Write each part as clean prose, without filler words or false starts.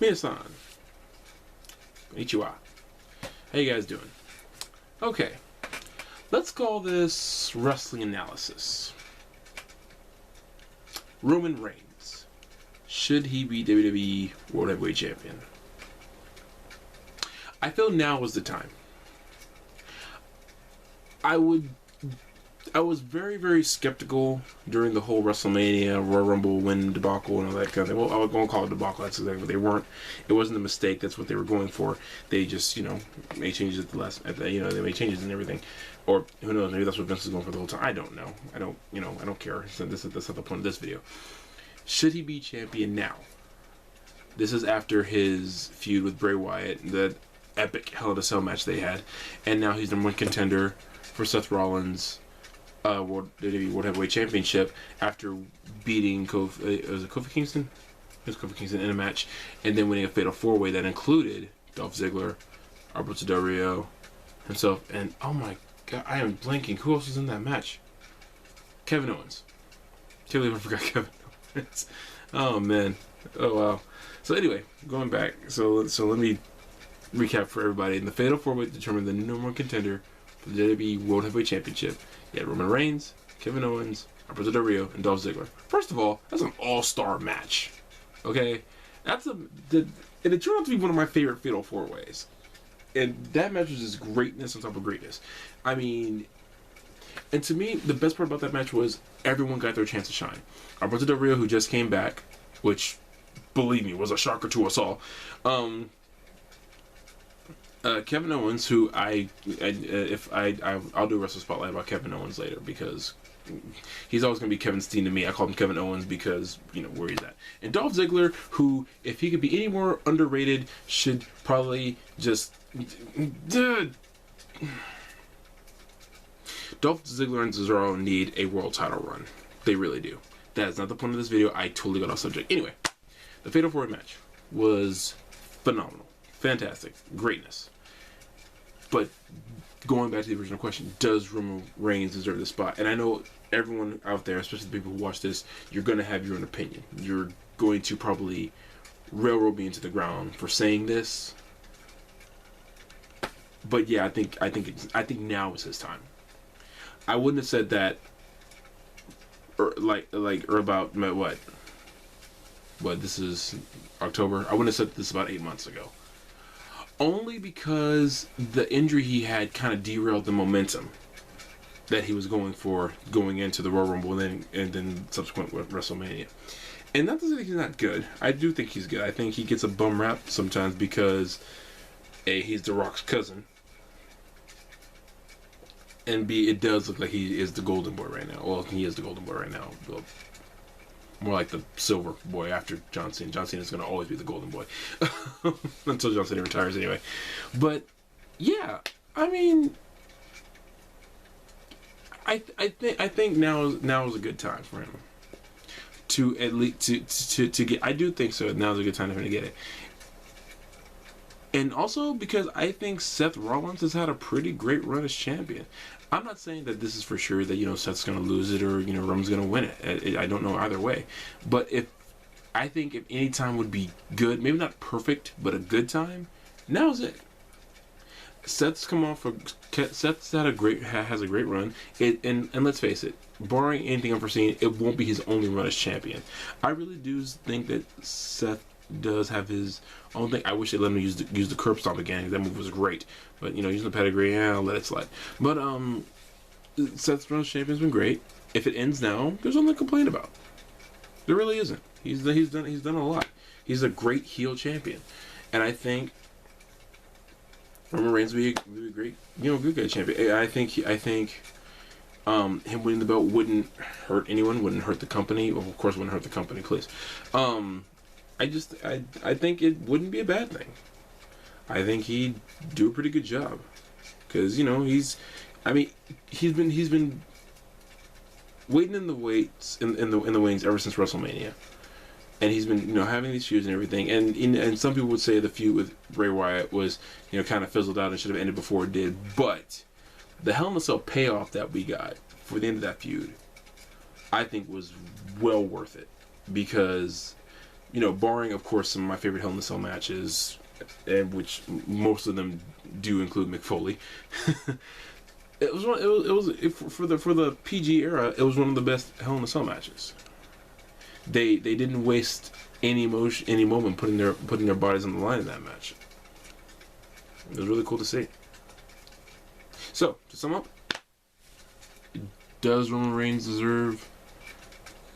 Minasan. Konnichiwa. How you guys doing? Okay. Let's call this wrestling analysis. Roman Reigns. Should he be WWE World Heavyweight Champion? I feel now is the time. I was very, very skeptical during the whole WrestleMania Royal Rumble win debacle and all that kind of thing. Well, I was going to call it debacle. That's exactly what they weren't. It wasn't a mistake. That's what they were going for. They just, made changes at the last. They made changes and everything. Or who knows? Maybe that's what Vince was going for the whole time. I don't know. I don't care. So that's not the point of this video. Should he be champion now? This is after his feud with Bray Wyatt, the epic Hell in a Cell match they had, and now he's #1 contender for Seth Rollins' WWE World Heavyweight Championship after beating Kofi Kingston? It was Kofi Kingston in a match, and then winning a Fatal 4-Way that included Dolph Ziggler, Alberto Del Rio, himself, and oh my god, I am blanking. Who else was in that match? Kevin Owens. Can't believe I forgot Kevin Owens. Oh man. Oh wow. So anyway, going back. So let me recap for everybody. In the Fatal 4-Way determined the #1 contender for the WWE World Heavyweight Championship. You had Roman Reigns, Kevin Owens, Alberto Del Rio, and Dolph Ziggler. First of all, that's an all-star match. Okay? And it turned out to be one of my favorite Fatal 4-Ways. And that match was just greatness on top of greatness. I mean, and to me, the best part about that match was everyone got their chance to shine. Alberto Del Rio, who just came back, which, believe me, was a shocker to us all. Kevin Owens, who I'll do a wrestle spotlight about Kevin Owens later because he's always going to be Kevin Steen to me. I call him Kevin Owens because, where he's at. And Dolph Ziggler, who, if he could be any more underrated, should probably just... Dolph Ziggler and Cesaro need a world title run. They really do. That is not the point of this video. I totally got off subject. Anyway, the Fatal 4-Way match was phenomenal. Fantastic. Greatness. But going back to the original question, does Roman Reigns deserve this spot? And I know everyone out there, especially the people who watch this, you're going to have your own opinion. You're going to probably railroad me into the ground for saying this. But yeah, I think now is his time. I wouldn't have said that or about what this is October. I wouldn't have said this about 8 months ago. Only because the injury he had kind of derailed the momentum that he was going for going into the Royal Rumble and then subsequent WrestleMania. And not to say he's not good. I do think he's good. I think he gets a bum rap sometimes because A, he's The Rock's cousin, and B, it does look like he is the golden boy right now. Well, he is the golden boy right now. Well, more like the silver boy after John Cena. John Cena is going to always be the golden boy. Until John Cena retires anyway. But, yeah. I mean, I think now is a good time for him. To at least, to get, I do think so. Now is a good time for him to get it. And also because I think Seth Rollins has had a pretty great run as champion. I'm not saying that this is for sure that, Seth's going to lose it or, Roman's going to win it. I don't know either way. But I think if any time would be good, maybe not perfect, but a good time, now's it. Seth's has a great run. And let's face it, barring anything unforeseen, it won't be his only run as champion. I really do think that Seth does have his own thing. I wish they let him use the curb stomp again. That move was great, but using the pedigree, I'll let it slide. But Seth's run as champion's been great. If it ends now, there's nothing to complain about. There really isn't. He's done a lot. He's a great heel champion, and I think Roman Reigns would be a great good guy champion. I think him winning the belt wouldn't hurt anyone. Wouldn't hurt the company. Well, of course, wouldn't hurt the company. Please. I think it wouldn't be a bad thing. I think he'd do a pretty good job, because he's been waiting in the wings ever since WrestleMania, and he's been having these feuds and everything. And some people would say the feud with Bray Wyatt was kind of fizzled out and should have ended before it did. But the Hell in a Cell payoff that we got for the end of that feud, I think was well worth it, because you know, barring of course some of my favorite Hell in a Cell matches, and which most of them do include Mick Foley. It was one. For the PG era. It was one of the best Hell in a Cell matches. They didn't waste any moment putting their bodies on the line in that match. It was really cool to see. So to sum up, does Roman Reigns deserve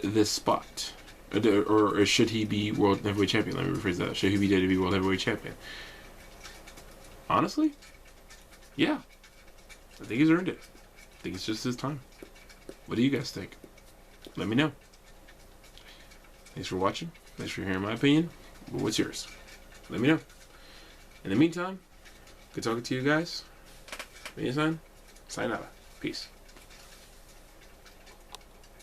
this spot, or should he be World Heavyweight Champion? Let me rephrase that. Should he be WWE World Heavyweight Champion? Honestly, yeah. I think he's earned it. I think it's just his time. What do you guys think? Let me know. Thanks for watching. Thanks for hearing my opinion. What's yours? Let me know. In the meantime, good talking to you guys. Anytime. Sayonara. Peace.